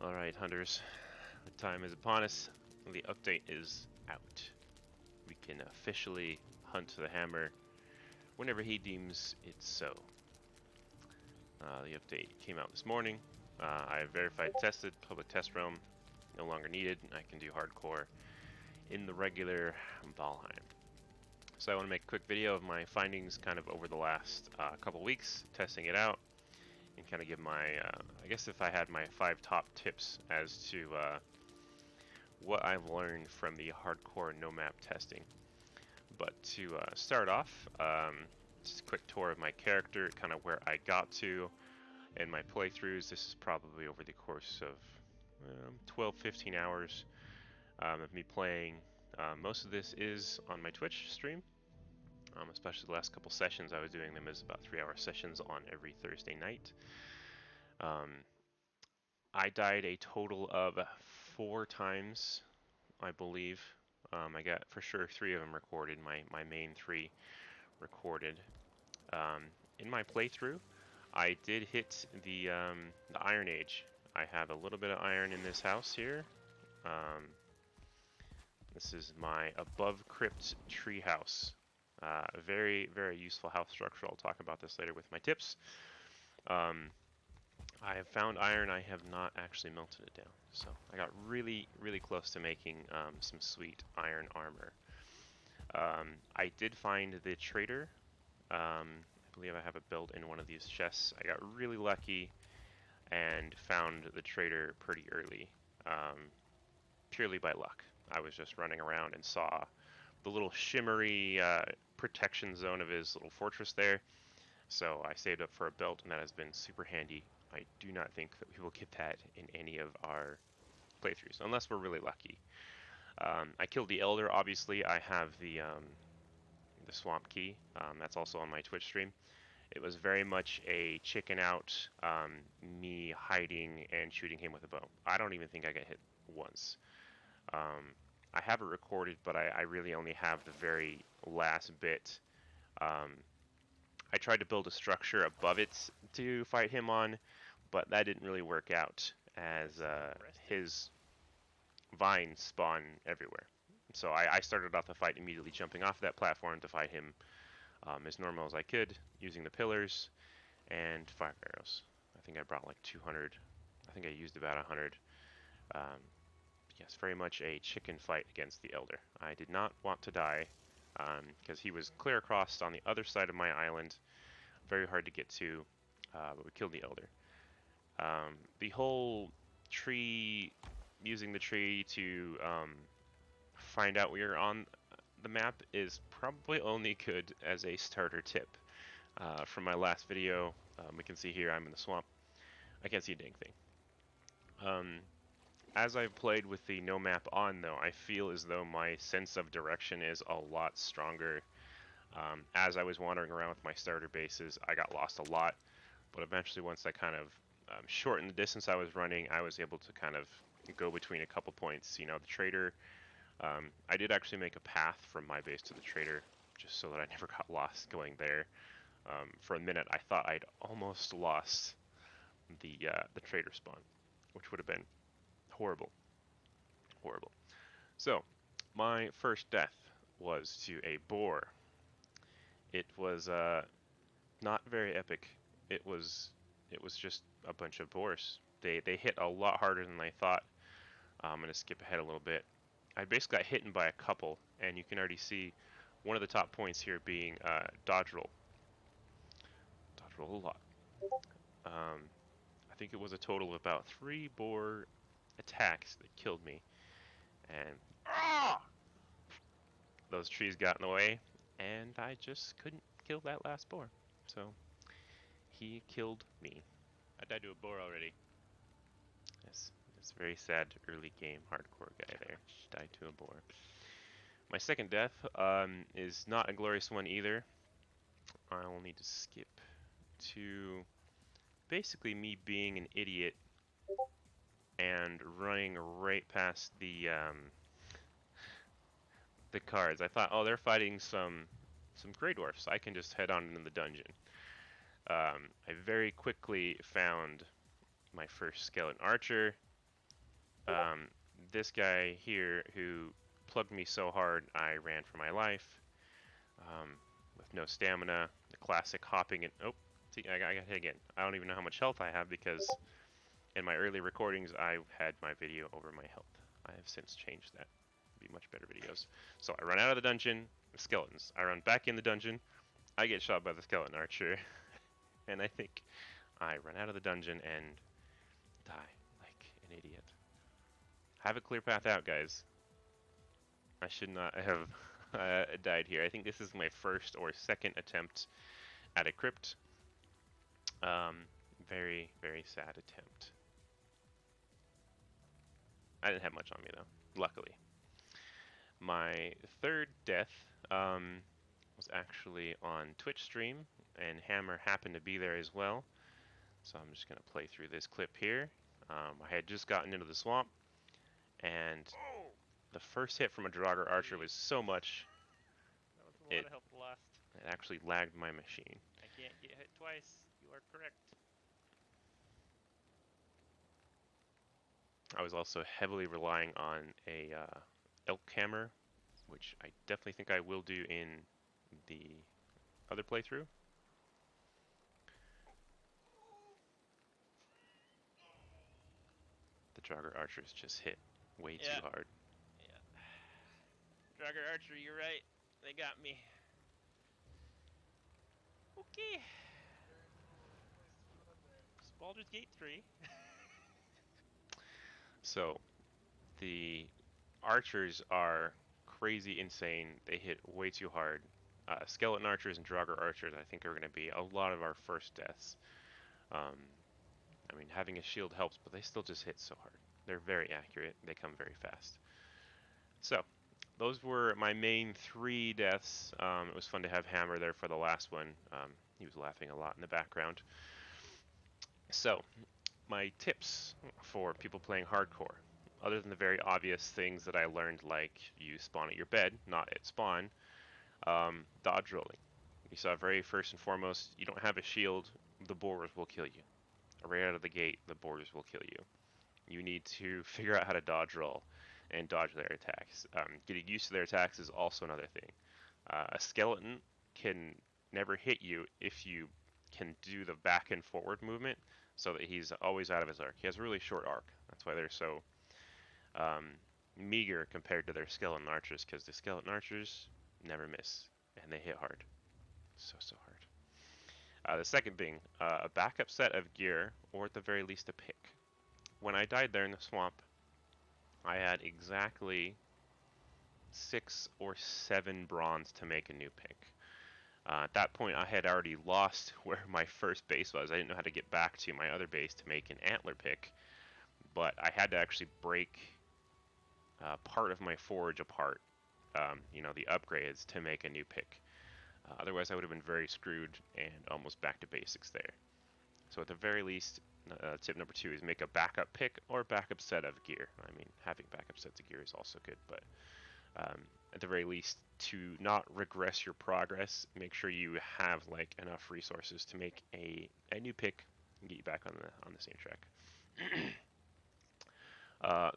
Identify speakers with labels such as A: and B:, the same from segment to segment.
A: Alright, hunters. The time is upon us. The update is out. We can officially hunt the hammer whenever he deems it so. The update came out this morning. I verified, tested, public test realm, no longer needed. I can do hardcore in the regular Valheim. So I want to make a quick video of my findings kind of over the last couple weeks, testing it out, and kind of give my, I guess if I had my 5 top tips as to what I've learned from the hardcore nomap testing. But to start off, just a quick tour of my character, kind of where I got to in my playthroughs. This is probably over the course of 12-15 hours of me playing. Most of this is on my Twitch stream, especially the last couple sessions. I was doing them as about 3-hour sessions on every Thursday night. I died a total of 4 times, I believe. I got for sure 3 of them recorded, my main 3 recorded. In my playthrough, I did hit the Iron Age. I have a little bit of iron in this house here. This is my above crypt tree house. A very, very useful house structure. I'll talk about this later with my tips. I have found iron. I have not actually melted it down. So I got really, really close to making some sweet iron armor. I did find the trader. I believe I have a build in one of these chests. I got really lucky and found the trader pretty early, purely by luck. I was just running around and saw the little shimmery protection zone of his little fortress there. So I saved up for a belt, and that has been super handy. I do not think that we will get that in any of our playthroughs, unless we're really lucky. I killed the Elder, obviously. I have the swamp key. That's also on my Twitch stream. It was very much a chicken out, me hiding and shooting him with a bow. I don't even think I got hit once. I have it recorded, but I really only have the very last bit. I tried to build a structure above it to fight him on, but that didn't really work out, as his vines spawn everywhere. So I started off the fight immediately jumping off that platform to fight him as normal as I could, using the pillars and fire arrows. I think I brought like 200. I think I used about 100. Yes, very much a chicken fight against the Elder. I did not want to die because he was clear across on the other side of my island. Very hard to get to, but we killed the Elder. The whole tree, using the tree to find out where you're on the map is probably only good as a starter tip. From my last video, we can see here I'm in the swamp. I can't see a dang thing. As I've played with the nomap on, though, I feel as though my sense of direction is a lot stronger. As I was wandering around with my starter bases, I got lost a lot, but eventually once I kind of shortened the distance I was running, I was able to kind of go between a couple points. You know, the trader, I did actually make a path from my base to the trader, just so that I never got lost going there. For a minute, I thought I'd almost lost the trader spawn, which would have been horrible. Horrible. So, my first death was to a boar. It was not very epic. It was just a bunch of boars. They hit a lot harder than I thought. I'm gonna skip ahead a little bit. I basically got hit by a couple, and you can already see one of the top points here being dodge roll. Dodge roll a lot. I think it was a total of about 3 boar attacks that killed me, and those trees got in the way, and I just couldn't kill that last boar. So he killed me. I died to a boar already. Yes, it's very sad early game hardcore guy there. Died to a boar. My second death is not a glorious one either. I will need to skip to basically me being an idiot and running right past the cards. I thought, oh, they're fighting some Grey Dwarfs. I can just head on into the dungeon. I very quickly found my first skeleton archer. Um, this guy here who plugged me so hard I ran for my life with no stamina. The classic hopping and oh, see, I got hit again. I don't even know how much health I have because in my early recordings I had my video over my health. I have since changed that. Be much better videos. So I run out of the dungeon, skeletons. I run back in the dungeon, I get shot by the skeleton archer, and I think I run out of the dungeon and die like an idiot. Have a clear path out, guys. I should not have died here. I think this is my first or second attempt at a crypt. Very, very sad attempt. I didn't have much on me though, luckily. My third death was actually on Twitch stream, and Hammer happened to be there as well. So I'm just gonna play through this clip here. I had just gotten into the swamp, and the first hit from a Draugr Archer was so much,
B: That was a lot of health lost.
A: it actually lagged my machine.
B: I can't get hit twice. You are correct.
A: I was also heavily relying on a elk hammer, which I definitely think I will do in the other playthrough. The Draugr Archers just hit way too hard.
B: Yeah. Draugr Archer, you're right. They got me. Okay. Baldur's Gate 3.
A: So the archers are crazy insane. They hit way too hard. Skeleton archers and Draugr archers, I think, are going to be a lot of our first deaths. I mean, having a shield helps, but they still just hit so hard. They're very accurate. They come very fast. So, those were my main 3 deaths. It was fun to have Hammer there for the last one. He was laughing a lot in the background. So, my tips for people playing hardcore, other than the very obvious things that I learned, like you spawn at your bed, not at spawn, dodge rolling. You saw very first and foremost, you don't have a shield, the boars will kill you. Right out of the gate, the boars will kill you. You need to figure out how to dodge roll and dodge their attacks. Getting used to their attacks is also another thing. A skeleton can never hit you if you can do the back and forward movement so that he's always out of his arc. He has a really short arc. That's why they're so um, meager compared to their skeleton archers, because the skeleton archers never miss and they hit hard. So hard. The second thing, a backup set of gear, or at the very least a pick. When I died there in the swamp, I had exactly 6 or 7 bronze to make a new pick. At that point, I had already lost where my first base was. I didn't know how to get back to my other base to make an antler pick, but I had to actually break part of my forge apart, the upgrades, to make a new pick. Otherwise, I would have been very screwed and almost back to basics there. So at the very least, tip number 2 is make a backup pick or backup set of gear. I mean, having backup sets of gear is also good, but at the very least, to not regress your progress, make sure you have like enough resources to make a new pick and get you back on the same track.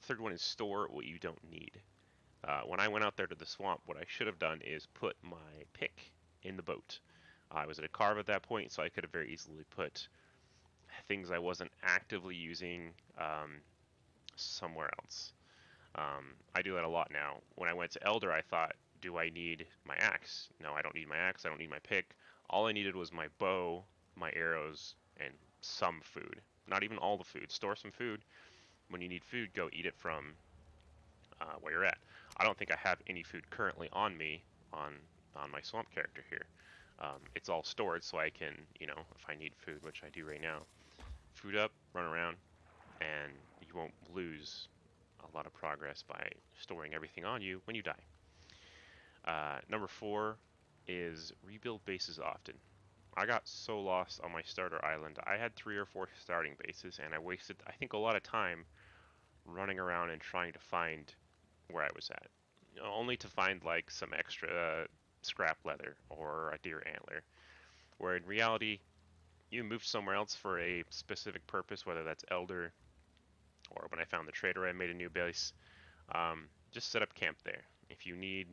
A: Third one is store what you don't need. When I went out there to the swamp, what I should have done is put my pick in the boat. I was at a carve at that point, so I could have very easily put things I wasn't actively using somewhere else. I do that a lot now. When I went to Elder, I thought, do I need my axe? No, I don't need my axe. I don't need my pick. All I needed was my bow, my arrows, and some food. Not even all the food. Store some food. When you need food, go eat it from where you're at. I don't think I have any food currently on me on my swamp character here. It's all stored so I can, if I need food, which I do right now, food up, run around, and you won't lose a lot of progress by storing everything on you when you die. Number 4 is rebuild bases often. I got so lost on my starter island. I had 3 or 4 starting bases, and I wasted, I think, a lot of time running around and trying to find where I was at, only to find like some extra scrap leather or a deer antler. Where in reality, you moved somewhere else for a specific purpose, whether that's Elder, or when I found the trader, I made a new base. Just set up camp there. If you need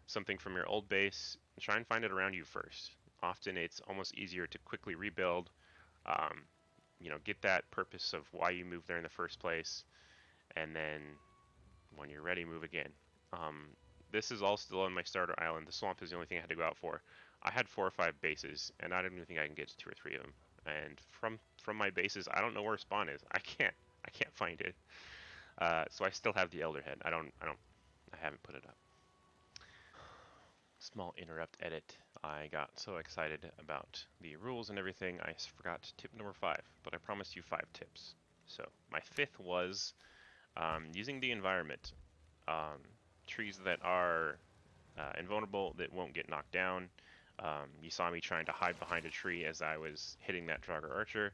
A: something from your old base, try and find it around you first. Often it's almost easier to quickly rebuild, um, get that purpose of why you moved there in the first place, and then when you're ready, move again. Um, this is all still on my starter island. The swamp is the only thing I had to go out for. I had 4 or 5 bases, and I don't even think I can get to 2 or 3 of them. And from my bases, I don't know where spawn is. I can't find it. So I still have the Elder Head. I haven't put it up. Small interrupt edit. I got so excited about the rules and everything, I forgot tip number 5, but I promised you 5 tips. So my 5th was using the environment. Um, trees that are invulnerable, that won't get knocked down. You saw me trying to hide behind a tree as I was hitting that Draugr Archer.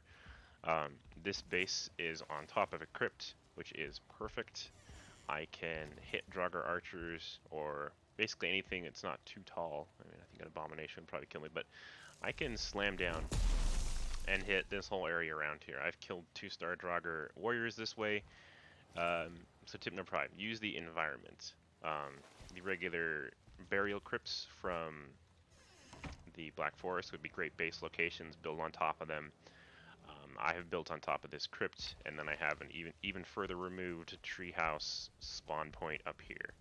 A: This base is on top of a crypt, which is perfect. I can hit Draugr Archers, or basically anything that's not too tall. I mean, I think an Abomination would probably kill me, but I can slam down and hit this whole area around here. I've killed 2-star Draugr Warriors this way. So tip number 5, use the environment. The regular burial crypts from the Black Forest would be great base locations, build on top of them. I have built on top of this crypt, and then I have an even further removed treehouse spawn point up here,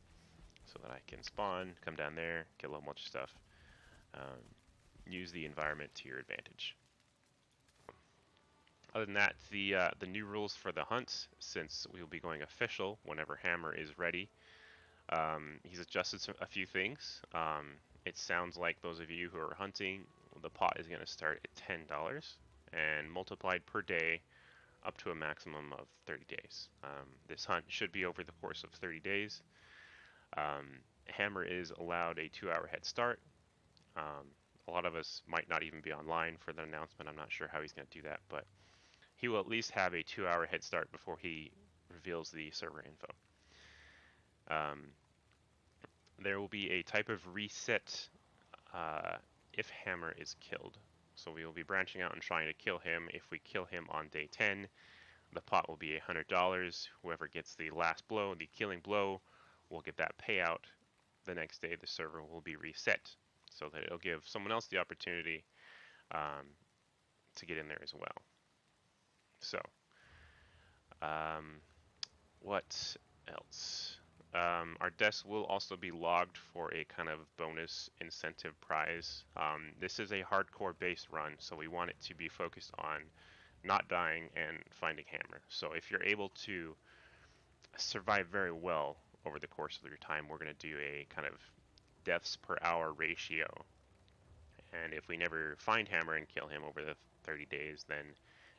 A: so that I can spawn, come down there, kill a whole bunch of stuff. Use the environment to your advantage. Other than that, the new rules for the hunt, since we will be going official whenever Hammer is ready, he's adjusted a few things. It sounds like those of you who are hunting, the pot is going to start at $10 and multiplied per day up to a maximum of 30 days. This hunt should be over the course of 30 days. Hammer is allowed a 2-hour head start. A lot of us might not even be online for the announcement. I'm not sure how he's going to do that, but he will at least have a 2-hour head start before he reveals the server info. There will be a type of reset if Hammer is killed. So we will be branching out and trying to kill him. If we kill him on day 10, the pot will be $100. Whoever gets the last blow, the killing blow, will get that payout. The next day the server will be reset, so that it'll give someone else the opportunity to get in there as well. So, what else? Our deaths will also be logged for a kind of bonus incentive prize. This is a hardcore base run, so we want it to be focused on not dying and finding Hammer. So if you're able to survive very well over the course of your time, we're going to do a kind of deaths per hour ratio. And if we never find Hammer and kill him over the 30 days, then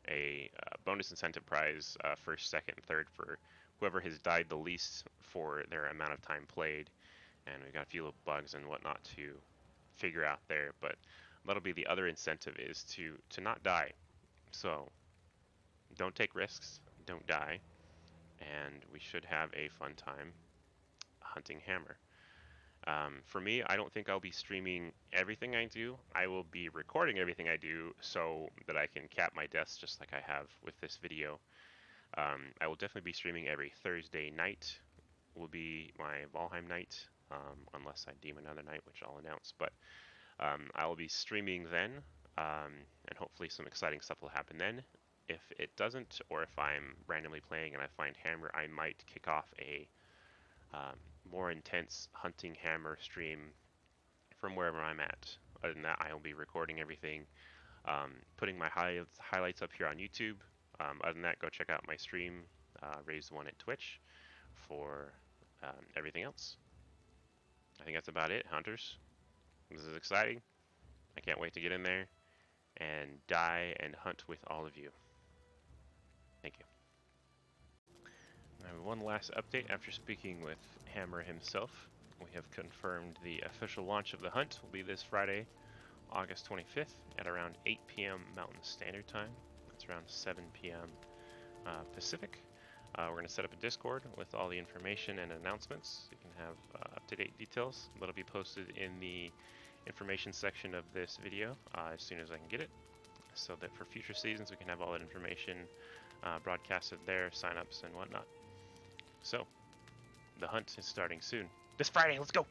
A: a bonus incentive prize, first, second, third, for whoever has died the least for their amount of time played. And we've got a few little bugs and whatnot to figure out there, but that'll be the other incentive, is to not die. So don't take risks, don't die, and we should have a fun time hunting Hammer. For me, I don't think I'll be streaming everything I do. I will be recording everything I do so that I can cap my deaths just like I have with this video. I will definitely be streaming every Thursday night. Will be my Valheim night, unless I deem another night, which I'll announce. But I will be streaming then, and hopefully some exciting stuff will happen then. If it doesn't, or if I'm randomly playing and I find Hammer, I might kick off a more intense hunting Hammer stream from wherever I'm at. Other than that, I will be recording everything, putting my highlights up here on YouTube. Other than that, go check out my stream, Raised One at Twitch, for everything else. I think that's about it, hunters. This is exciting. I can't wait to get in there and die and hunt with all of you. Thank you. Now, one last update after speaking with Hammer himself. We have confirmed the official launch of the hunt will be this Friday, August 25th at around 8 p.m. Mountain Standard Time. That's around 7 p.m. Pacific. We're going to set up a Discord with all the information and announcements. You can have up-to-date details. That'll be posted in the information section of this video as soon as I can get it, so that for future seasons we can have all that information broadcasted there, signups and whatnot. So, the hunt is starting soon. This Friday, let's go!